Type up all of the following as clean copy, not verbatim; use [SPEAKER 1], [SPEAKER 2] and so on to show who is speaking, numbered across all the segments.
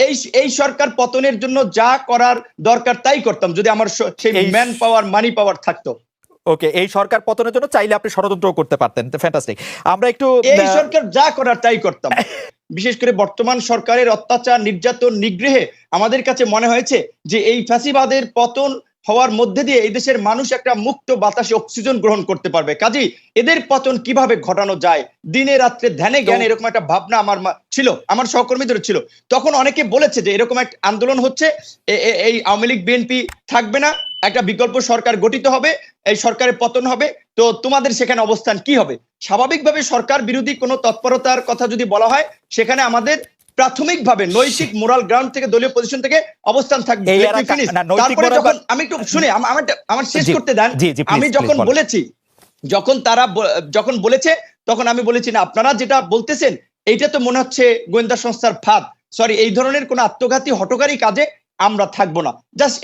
[SPEAKER 1] এই এই সরকার পতনের জন্য যা করার দরকার তাই করতাম যদি আমার সেই ম্যান পাওয়ার মানি পাওয়ার থাকতো।
[SPEAKER 2] ওকে, এই সরকার পতনের জন্য চাইলে আপনি ষড়যন্ত্র করতে পারতেন। ফ্যান্টাস্টিক। আমরা একটু
[SPEAKER 1] এই সরকার যা করার তাই করতাম। বিশেষ করে বর্তমান সরকারের অত্যাচার, নির্যাতন, নিগ্রহে আমাদের কাছে মনে হয়েছে যে এই ফ্যাসিবাদের পতন হওয়ার মধ্যে দিয়ে এই দেশের মানুষ একটা মুক্ত বাতাসে অক্সিজেন গ্রহণ করতে পারবে। কাজেই এদের পতন কিভাবে ঘটানো যায়, দিনে রাত্রে ধ্যানে জ্ঞানে এরকম একটা ভাবনা আমার ছিল, আমার সহকর্মীদের ছিল। তখন অনেকে বলেছে যে এরকম একটা আন্দোলন হচ্ছে, এই আওয়ামী লীগ বিএনপি থাকবে না, একটা বিকল্প সরকার গঠিত হবে, এই সরকারের পতন হবে, তো তোমাদের সেখানে অবস্থান কি হবে? স্বাভাবিকভাবে সরকার বিরোধী কোনো তৎপরতার কথা যদি বলা হয়, সেখানে আমাদের প্রাথমিকভাবে নৈতিক মোরাল গ্রাউন্ড থেকে, দলীয় পজিশন থেকে অবস্থান থাকবে। তারপরে যখন আমি একটু শুনে আমার শেষ করতে দেন। আমি যখন বলেছি, যখন বলেছে তখন আমি বলেছি না, আপনারা যেটা বলতেছেন এইটা তো মনে হচ্ছে গোয়েন্দা সংস্থার ফাঁদ, সরি, এই ধরনের কোন আত্মঘাতী হঠকারী কাজে আমরা থাকবো না। জাস্ট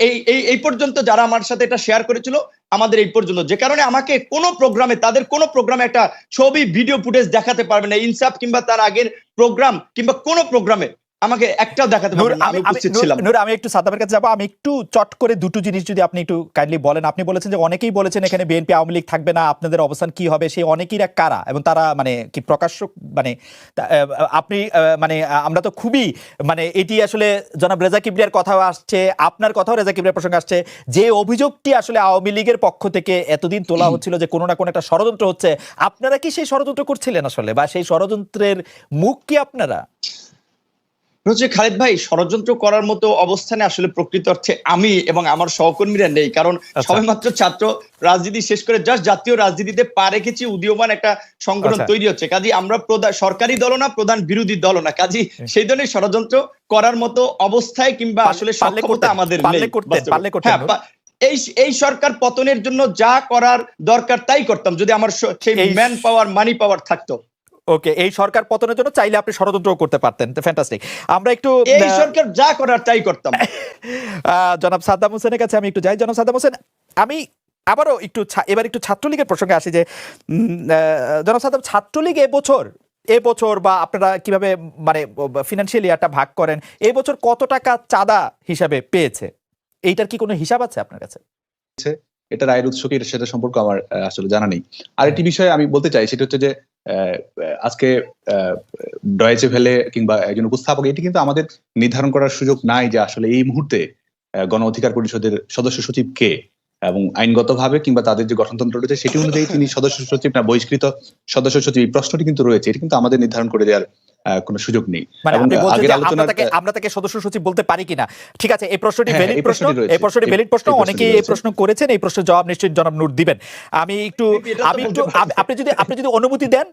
[SPEAKER 1] এই পর্যন্ত যারা আমার সাথে এটা শেয়ার করেছিল, আমাদের এই পর্যন্ত, যে কারণে আমাকে কোনো প্রোগ্রামে, তাদের কোনো প্রোগ্রামে একটা ছবি ভিডিও ফুটেজ দেখাতে পারবে না। ইনসাফ কিংবা তার আগের প্রোগ্রাম কিংবা কোনো প্রোগ্রামে আমাকে একটাও দেখাতে পারবে না। আমি উপস্থিত ছিলাম।
[SPEAKER 2] নূর, আমি একটু সাদ্দামের কাছে যাবো। আমি একটু চট করে দুটো জিনিস যদি আপনি একটু কাইন্ডলি বলেন। আপনি বলেছেন যে অনেকেই বলেছেন এখানে বিএনপি আওয়ামী লীগ থাকবে না, আপনাদের অবস্থান কি হবে? সেই অনেকেইরা কারা এবং তারা মানে কি প্রকাশ্য, মানে আপনি মানে আমরা তো খুবই মানে এটি আসলে জনাব রেজা কিবরিয়ার কথাও আসছে, আপনার কথাও রেজা কিবরিয়ার প্রসঙ্গে আসছে, যে অভিযোগটি আসলে আওয়ামী লীগের পক্ষ থেকে এতদিন তোলা হচ্ছিল যে কোনো না কোনো একটা ষড়যন্ত্র হচ্ছে। আপনারা কি সেই ষড়যন্ত্র করছিলেন আসলে, বা সেই ষড়যন্ত্রের মুখ কি আপনারা?
[SPEAKER 1] খালেদ ভাই, ষড়যন্ত্র করার মতো অবস্থানে আসলে প্রকৃত অর্থে আমি এবং আমার সহকর্মীরা নেই, কারণ সবেমাত্র ছাত্র রাজনীতি শেষ করে জাস্ট জাতীয় রাজনীতিতে পা রেখেছি, উদীয়মান একটা সংগঠন তৈরি হচ্ছে। কাজী আমরা সরকারি দল না, প্রধান বিরোধী দল না, কাজী সেই ধরনের ষড়যন্ত্র করার মতো অবস্থায় কিংবা আসলে সক্ষমতা আমাদের নেই। এই সরকার পতনের জন্য যা করার দরকার তাই করতাম যদি আমার সেই ম্যান পাওয়ার মানি পাওয়ার থাকতো।
[SPEAKER 2] ওকে, এই সরকার পতনের জন্য চাইলে আপনি ষড়যন্ত্র করতে পারতেন। ফ্যান্টাস্টিক। আমরা একটু
[SPEAKER 1] এই সরকার যা করার তাই করতাম।
[SPEAKER 2] জনাব সাদ্দাম হোসেনের কাছে আমি একটু যাই। জনাব সাদ্দাম হোসেন, আমি আবারও এবার একটু ছাত্রলীগের প্রসঙ্গে আসি যে জনাব সাদ্দাম, ছাত্রলীগ এবছর বা আপনারা কিভাবে মানে ফিনান্সিয়াল ইয়ারটা ভাগ করেন, এবছর কত টাকা চাঁদা হিসাবে পেয়েছে? এইটার কি কোনো হিসাব আছে আপনার কাছে?
[SPEAKER 3] এটা রায়ের উৎস কি, সেটা সম্পর্কে আমার আসলে জানা নেই। আরেকটি বিষয় আমি বলতে চাই, সেটা হচ্ছে যে আজকে ডয়েচে ভেলে কিংবা একজন উপস্থাপক, এটি কিন্তু আমাদের নির্ধারণ করার সুযোগ নাই যে আসলে এই মুহূর্তে গণ অধিকার পরিষদের সদস্য সচিব কে, এবং আইনগতভাবে কিংবা তাদের যে গঠনতন্ত্র রয়েছে সেটি অনুযায়ী তিনি সদস্য সচিব না বহিষ্কৃত সদস্য সচিব, এই প্রশ্নটি কিন্তু রয়েছে। এটি কিন্তু আমাদের নির্ধারণ করে দেওয়ার কোনো সুযোগ নেই।
[SPEAKER 2] আমরা তাকে সদস্য সচিব বলতে পারি কিনা? ঠিক আছে, এই প্রশ্নটি ভ্যালিড প্রশ্ন, এই প্রশ্নটি ভ্যালিড প্রশ্ন, অনেকেই এই প্রশ্ন করেছেন, এই প্রশ্নের জবাব নিশ্চয়ই জনাব নূর দিবেন। আমি একটু আপনি যদি অনুমতি দেন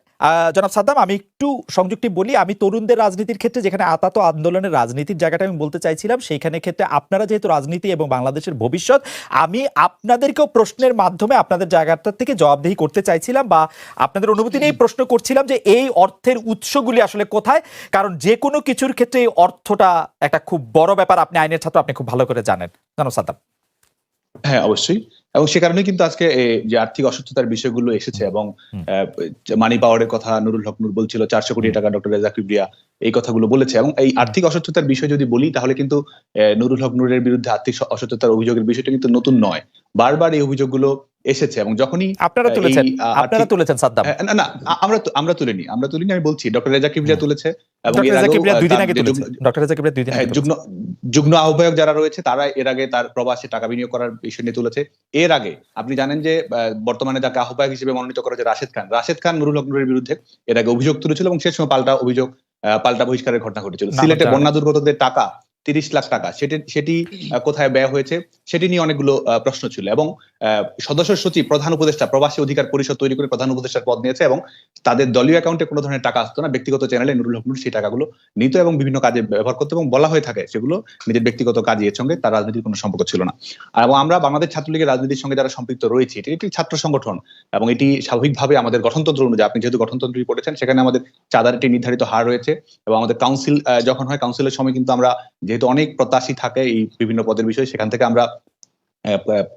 [SPEAKER 2] জনাব সাদ্দাম, আমি একটু সংযুক্তি বলি। আমি তরুণদের রাজনীতির ক্ষেত্রে, যেখানে আতাত আন্দোলনের রাজনীতির জায়গাটা আমি বলতে চাইছিলাম, সেইখানে ক্ষেত্রে আপনারা যেহেতু রাজনীতি এবং বাংলাদেশের ভবিষ্যৎ, আমি আপনাদেরকেও প্রশ্নের মাধ্যমে আপনাদের জায়গাটা থেকে জবাবদিহি করতে চাইছিলাম, বা আপনাদের অনুমতি নিয়ে প্রশ্ন করছিলাম যে এই অর্থের উৎসগুলি আসলে কোথায়? কারণ যে কোনো কিছুর ক্ষেত্রে এই অর্থটা একটা খুব বড় ব্যাপার। আপনি আইনের ছাত্র, আপনি খুব ভালো করে জানেন। জানো সাদ্দাম?
[SPEAKER 3] হ্যাঁ, অবশ্যই। এবং সে কারণে কিন্তু আজকে যে আর্থিক অসুস্থতার বিষয়গুলো এসেছে, এবং মানি পাওয়ারের কথা নুরুল হক নূর বলছিল, 400 কোটি টাকা ডক্টর রেজা কিবরিয়া এই কথাগুলো বলেছে। এবং এই আর্থিক অসুস্থতার বিষয় যদি বলি, তাহলে কিন্তু নুরুল হক নূরের বিরুদ্ধে আর্থিক অসুস্থতার অভিযোগের বিষয়টা কিন্তু নতুন নয়, বারবার এই অভিযোগগুলো এসেছে। এবং যখনই
[SPEAKER 2] আপনারা তুলেছেন সাদ্দাম?
[SPEAKER 3] না, আমরা তুলিনি। আমি বলছি ডক্টর রেজা কিবরিয়া তুলেছে, এবং যুগ্ম আহ্বায়ক যারা রয়েছে তারা এর আগে তার প্রবাসে টাকা বিনিয়োগ করার বিষয় নিয়ে তুলেছে। এর আগে আপনি জানেন যে বর্তমানে যাকে আহ্বায়ক হিসেবে মনোনীত করা হয়েছে রাশেদ খান নুরুল হক নূরের বিরুদ্ধে এর আগে অভিযোগ তুলেছিল, এবং সে সময় পাল্টা বহিষ্কারের ঘটনা ঘটেছিল। সিলেটে বন্যা দুর্গতদের টাকা 30 লাখ টাকা, সেটি কোথায় ব্যয় হয়েছে সেটি নিয়ে অনেকগুলো প্রশ্ন ছিল। এবং সদস্য সচিব, প্রধান উপদেষ্টা প্রবাসী অধিকার পরিষদ তৈরি করে প্রধান উপদেষ্টার পদ নিয়েছে, এবং তাদের দলীয় অ্যাকাউন্টে কোনো ধরনের টাকা আসতো না, ব্যক্তিগত চ্যানেলে নুরুল হক নূর সেই টাকাগুলো নিত এবং বিভিন্ন কাজে ব্যবহার করতো, এবং বলা হয়ে থাকে সেগুলো নিজের ব্যক্তিগত কাজে, এর সঙ্গে তার রাজনীতির কোনো সম্পর্ক ছিল না। এবং আমরা বাংলাদেশ ছাত্রলীগের রাজনীতির সঙ্গে যারা সম্পৃক্ত রয়েছে, এটি একটি ছাত্র সংগঠন, এবং এটি স্বাভাবিকভাবে আমাদের গঠনতন্ত্র অনুযায়ী, আপনি যেহেতু গঠনতন্ত্রই পড়েছেন, সেখানে আমাদের চাঁদার একটি নির্ধারিত হার রয়েছে, এবং আমাদের কাউন্সিল যখন হয়, কাউন্সিলের সময় কিন্তু আমরা যেহেতু অনেক প্রত্যাশী থাকে এই বিভিন্ন পদের বিষয়ে, সেখান থেকে আমরা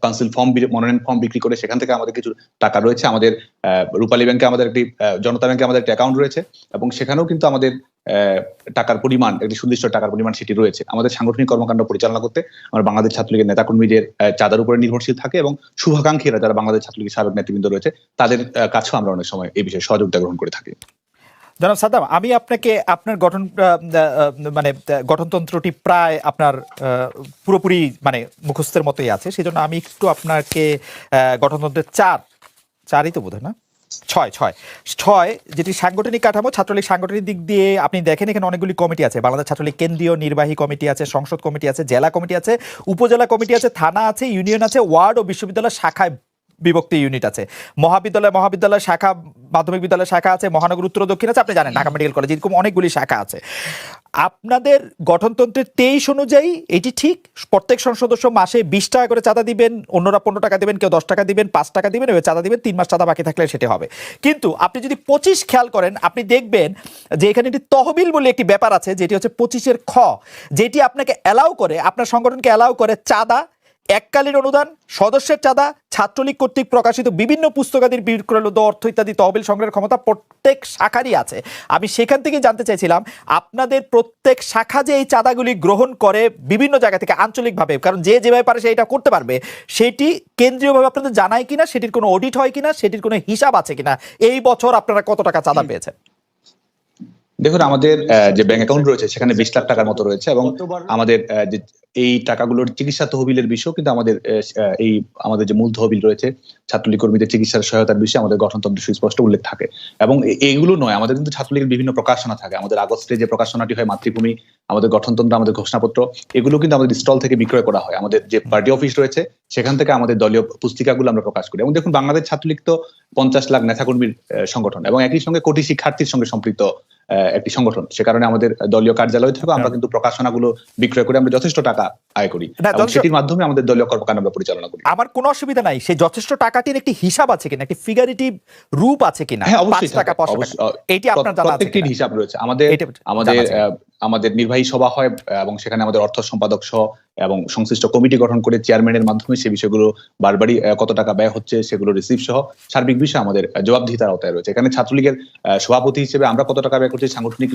[SPEAKER 3] কাউন্সিল ফর্ম, মনোনয়ন ফর্ম বিক্রি করে সেখান থেকে আমাদের কিছু টাকা রয়েছে। আমাদের রূপালী ব্যাংকে আমাদের একটি, জনতা ব্যাংকে আমাদের একটি অ্যাকাউন্ট রয়েছে এবং সেখানেও কিন্তু আমাদের টাকার পরিমাণ, একটি সুনির্দিষ্ট টাকার পরিমাণ সেটি রয়েছে। আমাদের সাংগঠনিক কর্মকাণ্ড পরিচালনা করতে আমরা বাংলাদেশ ছাত্রলীগের নেতাকর্মীদের চাঁদার উপরে নির্ভরশীল থাকে এবং শুভাকাঙ্ক্ষীরা যারা বাংলাদেশ ছাত্রলীগের সাবেক নেতৃবৃন্দ রয়েছে তাদের কাছেও আমরা অনেক সময় এই বিষয়ে সহযোগিতা গ্রহণ করে থাকি।
[SPEAKER 2] জনাব সাদ্দাম, আমি আপনাকে আপনার গঠনতন্ত্রটি প্রায় আপনার পুরোপুরি মুখস্থের মতোই আছে, সেই জন্য আমি একটু আপনাকে গঠনতন্ত্রের চারই তো বোধ হয় না, ছয় যেটি সাংগঠনিক কাঠামো, ছাত্রলীগ সাংগঠনিক দিক দিয়ে আপনি দেখেন এখানে অনেকগুলি কমিটি আছে। বাংলাদেশ ছাত্রলীগ কেন্দ্রীয় নির্বাহী কমিটি আছে, সংসদ কমিটি আছে, জেলা কমিটি আছে, উপজেলা কমিটি আছে, থানা আছে, ইউনিয়ন আছে, ওয়ার্ড ও বিশ্ববিদ্যালয় শাখায় বিভক্তি ইউনিট আছে, মহাবিদ্যালয় শাখা, মাধ্যমিক বিদ্যালয় শাখা আছে, মহানগর উত্তর দক্ষিণ আছে, আপনি জানেন ঢাকা মেডিকেল কলেজ, এরকম অনেকগুলি শাখা আছে। আপনাদের গঠনতন্ত্রের 23 অনুযায়ী এটি ঠিক প্রত্যেক সদস্য মাসে 20 টাকা করে চাঁদা দিবেন, অন্যরা 15 টাকা দিবেন, কেউ 10 টাকা দিবেন, 5 টাকা দিবেন, এবার চাঁদা দিবেন, 3 মাস চাঁদা বাকি থাকলে সেটা হবে। কিন্তু আপনি যদি 25 খেয়াল করেন, আপনি দেখবেন যে এখানে একটি তহবিল বলে একটি ব্যাপার আছে, যেটি হচ্ছে 25-এর খ, যেটি আপনাকে অ্যালাউ করে, আপনার সংগঠনকে অ্যালাউ করে চাঁদা, এককালীন অনুদান, সদস্যের চাঁদা, ছাত্রলীগ কর্তৃক প্রকাশিত বিভিন্ন পুস্তকাদির বিক্রয় অর্থ ইত্যাদি তহবিল সংগ্রহের ক্ষমতা প্রত্যেক শাখারই আছে। আমি সেখান থেকে জানতে চাইছিলাম আপনাদের প্রত্যেক শাখা যে এই চাঁদাগুলি গ্রহণ করে বিভিন্ন জায়গা থেকে আঞ্চলিকভাবে, কারণ যে যেভাবে পারে সেটা করতে পারবে, সেটি কেন্দ্রীয়ভাবে আপনাদের জানায় কিনা, সেটির কোনো অডিট হয় কিনা, সেটির কোনো হিসাব আছে কিনা, এই বছর আপনারা কত টাকা চাঁদা পেয়েছেন?
[SPEAKER 3] দেখুন, আমাদের যে ব্যাংক অ্যাকাউন্ট রয়েছে সেখানে 20 লাখ টাকার মতো রয়েছে এবং আমাদের যে এই টাকাগুলোর চিকিৎসা তহবিলের বিষয় কিন্তু আমাদের যে মূল তহবিল রয়েছে ছাত্রলীগ কর্মীদের চিকিৎসার সহায়তার বিষয়ে আমাদের গঠনতন্ত্রে সুস্পষ্ট উল্লেখ থাকে। এবং এইগুলো নয়, আমাদের কিন্তু ছাত্রলীগের বিভিন্ন প্রকাশনা থাকে। আমাদের আগস্টে যে প্রকাশনাটি হয় মাতৃভূমি, আমাদের গঠনতন্ত্র, আমাদের ঘোষণাপত্র, এগুলো কিন্তু আমাদের স্টল থেকে বিক্রয় করা হয়। আমাদের যে পার্টি অফিস রয়েছে সেখান থেকে আমাদের দলীয় পুস্তিকাগুলো আমরা প্রকাশ করি। এবং দেখুন, বাংলাদেশ ছাত্রলীগ তো 50 লাখ নেতাকর্মীর সংগঠন এবং একই সঙ্গে কোটি শিক্ষার্থীর সঙ্গে সম্পৃক্ত একটি সংগঠন। সে কারণে আমাদের দলীয় কার্যালয় থেকে আমরা কিন্তু প্রকাশনাগুলো বিক্রয় করে আমরা যথেষ্ট টাকা আয় করি এবং সেটির মাধ্যমে আমাদের দলীয় কর্মকাণ্ড আমরা পরিচালনা করি।
[SPEAKER 2] আমার কোনো অসুবিধা নাই, সেই যথেষ্ট টাকাটির একটি হিসাব আছে কিনা, একটি ফিগারেটিভ রূপ আছে কিনা?
[SPEAKER 3] হ্যাঁ, অবশ্যই
[SPEAKER 2] 5 টাকা 5 টাকা এটি আপনার জানা আছে?
[SPEAKER 3] প্রত্যেকটির হিসাব রয়েছে। আমাদের নির্বাহী সভা হয় এবং সেখানে আমাদের অর্থ সম্পাদক সহ এবং সংশ্লিষ্ট কমিটি গঠন করে চেয়ারম্যানের মাধ্যমে সেই বিষয়গুলো বারবারই কত টাকা ব্যয় হচ্ছে সেগুলো রিসিভ সহ সার্বিক বিষয়ে আমাদের জবাবদিহিতার আওতায় রয়েছে। এখানে ছাত্রলীগের সভাপতি হিসেবে আমরা কত টাকা ব্যয় করছি, সাংগঠনিক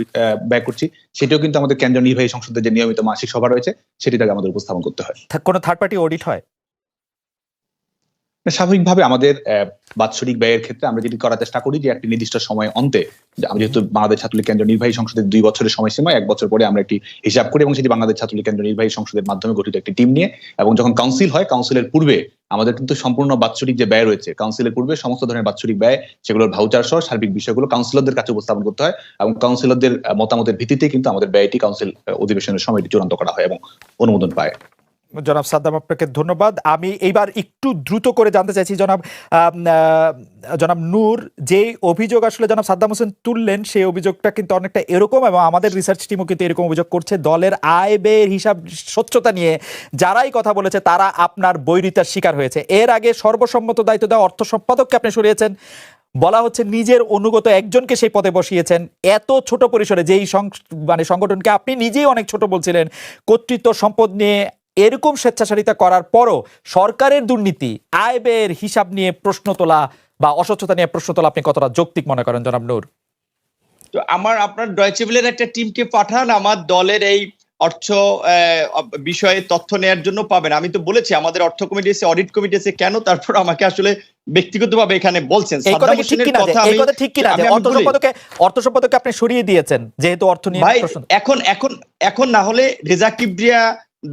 [SPEAKER 3] ব্যয় করছি, সেটাও কিন্তু আমাদের কেন্দ্রীয় নির্বাহী সংসদের যে নিয়মিত মাসিক সভা রয়েছে সেটি থেকে আমাদের উপস্থাপন করতে হয়।
[SPEAKER 2] কোনো থার্ড পার্টি অডিট হয়?
[SPEAKER 3] স্বাভাবিকভাবে আমাদের বাৎসরিক ব্যয়ের ক্ষেত্রে আমরা যেটি করার চেষ্টা করি যে একটি নির্দিষ্ট সময় অন্তে, আমি যেহেতু বাংলাদেশ ছাত্রলীগ কেন্দ্রীয় নির্বাহী সংসদের 2 বছরের সময়সীমা, 1 বছর পরে আমরা একটি হিসাব করি এবং সেটি বাংলাদেশ ছাত্রলীগ কেন্দ্রীয় নির্বাহী সংসদের মাধ্যমে গঠিত একটি টিম নিয়ে, এবং যখন কাউন্সিল হয় কাউন্সিলের পূর্বে আমাদের কিন্তু সম্পূর্ণ বাৎসরিক যে ব্যয় রয়েছে, কাউন্সিলের পূর্বে সমস্ত ধরনের বাৎসরিক ব্যয়, সেগুলোর ভাউচার সহ সার্বিক বিষয়গুলো কাউন্সিলরদের কাছে উপস্থাপন করতে হয় এবং কাউন্সিলরদের মতামতের ভিত্তিতে কিন্তু আমাদের ব্যয়টি কাউন্সিল অধিবেশনের সময়টি চূড়ান্ত করা হয় এবং অনুমোদন পায়।
[SPEAKER 2] জনাব সাদ্দাম, আপনাকে ধন্যবাদ। আমি এইবার একটু দ্রুত করে জানতে চাইছি জনাব নূর, যে অভিযোগ আসলে জনাব সাদ্দাম হোসেন তুললেন সেই অভিযোগটা কিন্তু অনেকটা এরকম, এবং আমাদের রিসার্চ টিমও কিন্তু এরকম অভিযোগ করছে, দলের আয় ব্যয়ের হিসাব স্বচ্ছতা নিয়ে যারাই কথা বলেছে তারা আপনার বৈরিতার শিকার হয়েছে। এর আগে সর্বসম্মত দায়িত্ব দেওয়া অর্থ সম্পাদককে আপনি সরিয়েছেন, বলা হচ্ছে নিজের অনুগত একজনকে সেই পদে বসিয়েছেন। এত ছোট পরিসরে যেই সংগঠনকে আপনি নিজেই অনেক ছোট বলছিলেন, কর্তৃত্ব সম্পদ নিয়ে এরকম স্বেচ্ছাচারিতা করার পরও সরকারের দুর্নীতি, আয় ব্যয়ের হিসাব নিয়ে প্রশ্ন তোলা বা অস্বচ্ছতা নিয়ে প্রশ্ন তোলা আপনি কতটা যৌক্তিক মনে করেন জনাব নূর?
[SPEAKER 1] তো আপনার ডয়চে ভেলের একটা টিমকে পাঠান, আমার দলের এই অর্থ বিষয়ে তথ্য নেয়ার জন্য পাবেন। আমি তো বলেছি আমাদের অর্থ কমিটি আছে, অডিট কমিটি আছে, কেন তারপর আমাকে আসলে ব্যক্তিগতভাবে এখানে বলছেন
[SPEAKER 2] ঠিক কিনা অর্থ সম্পাদককে আপনি সরিয়ে দিয়েছেন যেহেতু অর্থ নিয়ে প্রশ্ন?
[SPEAKER 1] এখন না হলে রেজা কিবরিয়া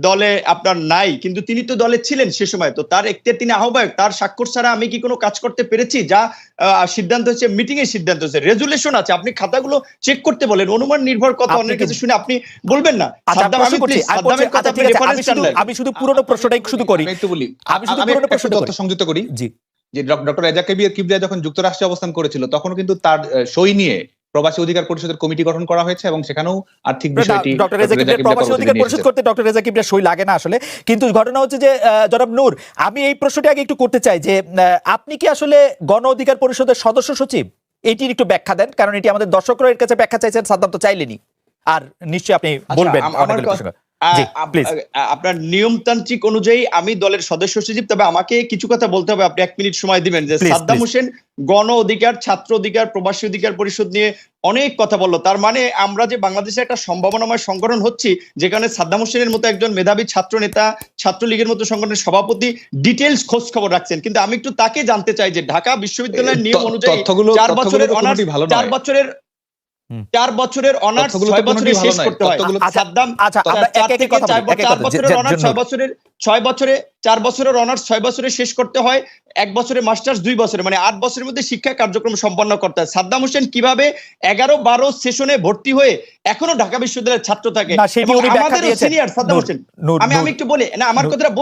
[SPEAKER 1] দলে আপনার নাই, কিন্তু তিনি তো দলে ছিলেন সে সময়, তো তার এখতিয়ার, তিনি আহ্বায়ক, তার স্বাক্ষর ছাড়া আমি কি কোনো কাজ করতে পেরেছি? যা সিদ্ধান্ত হচ্ছে মিটিং এর সিদ্ধান্ত হচ্ছে, রেজুলেশন আছে, আপনি খাতাগুলো চেক করতে বলেন। অনুমান নির্ভর কথা অন্যের কাছে শুনে আপনি বলবেন না।
[SPEAKER 2] আমি শুধু পুরনো প্রশ্নটাই শুধু করি, আমি শুধু পুরনো প্রশ্নটা
[SPEAKER 3] সংযুক্ত করি।
[SPEAKER 2] জি,
[SPEAKER 3] যে ডক্টর রেজা কিবরিয়া যখন যুক্তরাষ্ট্রে অবস্থান করেছিল তখন কিন্তু তার সই নিয়ে প্রবাসী অধিকার পরিষদের কমিটি গঠন করা হয়েছে এবং সেখানেও আর্থিক বিষয়টি
[SPEAKER 2] ডক্টর রেজা কিবরিয়া প্রবাসী অধিকার পরিষদ করতে ডক্টর রেজা কিবরিয়া সই লাগে না আসলে। কিন্তু ঘটনা হচ্ছে যে জনাব নূর, আমি এই প্রশ্নটি আগে একটু করতে চাই যে আপনি কি আসলে গণ অধিকার পরিষদের সদস্য সচিব? এটির একটু ব্যাখ্যা দেন, কারণ এটি আমাদের দর্শকরা এর কাছে ব্যাখ্যা চাইছেন, সাদ্দাম তো চাইলেনি, আর নিশ্চয়ই আপনি বলবেন।
[SPEAKER 1] আপনার নিয়মতান্ত্রিক অনুযায়ী আমি দলের সদস্য সচিব, তবে আমাকে কিছু কথা বলতে হবে, আপনি 1 মিনিট সময় দিবেন। যে সাদ্দাম হোসেন গণ অধিকার, ছাত্র অধিকার, প্রবাসী অধিকার পরিষদ নিয়ে অনেক কথা বললো। তার মানে আমরা যে বাংলাদেশে একটা সম্ভাবনাময় সংগঠন হচ্ছি, যেখানে সাদ্দাম হোসেনের মতো একজন মেধাবী ছাত্র নেতা, ছাত্রলীগের মতো সংগঠনের সভাপতি ডিটেইলস খোঁজ খবর রাখছেন, কিন্তু আমি একটু তাকে জানতে চাই যে ঢাকা বিশ্ববিদ্যালয়ের নিয়ম অনুযায়ী 4 বছরের অনার্স, 4 বছরের অনার্স 6 বছরে শেষ করতে হয়। সাদ্দাম,
[SPEAKER 2] আচ্ছা আমরা এক এক কথা বলি,
[SPEAKER 1] 4 বছরের অনার্স 4 বছরের অনার্স 6 বছরে শেষ করতে হয়, 1 বছরে মাস্টার্স 2 বছরে, মানে 8 বছরের মধ্যে শিক্ষা কার্যক্রম সম্পন্ন করতে হয়। সাদ্দাম হোসেন কিভাবে 11-12 সেশনে ভর্তি হয়ে এখনো ঢাকা বিশ্ববিদ্যালয়ের ছাত্র থাকে? আমাদের সিনিয়র সাদ্দাম হোসেন, আমি একটু বলি না, আমার কথাটা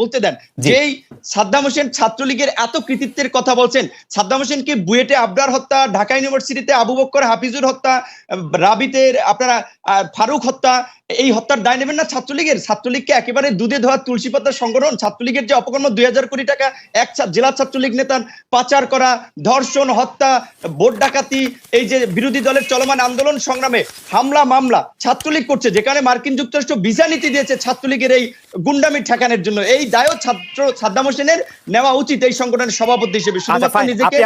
[SPEAKER 1] বলতে দেন, যেই সাদ্দাম হোসেন ছাত্রলীগের এত কৃতিত্বের কথা বলছেন, সাদ্দাম হোসেন কি বুয়েটে আবরার হত্যা, ঢাকা ইউনিভার্সিটিতে আবু বকর হাফিজুর হত্যা, রাবিতের আপনারা ফারুক হত্যা, এই হত্যার দায় নেবেন না ছাত্রলীগের? ছাত্রলীগকে একেবারে দুধে ধোয়া তুলসী পাতার সংগঠন। ছাত্রলীগের যে অপকর্ম, 2000 কোটি টাকা এক জেলা ছাত্রলীগ নেতার পাচার করা, ধর্ষণ, হত্যা, ভোট ডাকাতি, এই যে বিরোধী দলের চলমান আন্দোলন সংগ্রামে হামলা মামলা ছাত্রলীগ করছে, যেখানে মার্কিন যুক্তরাষ্ট্র ভিসা নীতি দিয়েছে ছাত্রলীগের এই গুন্ডামি ঠেকানোর জন্য। এই দায়ও সাদ্দাম হোসেনের নেওয়া উচিত এই সংগঠনের সভাপতি হিসেবে। শুধুমাত্র নিজেকে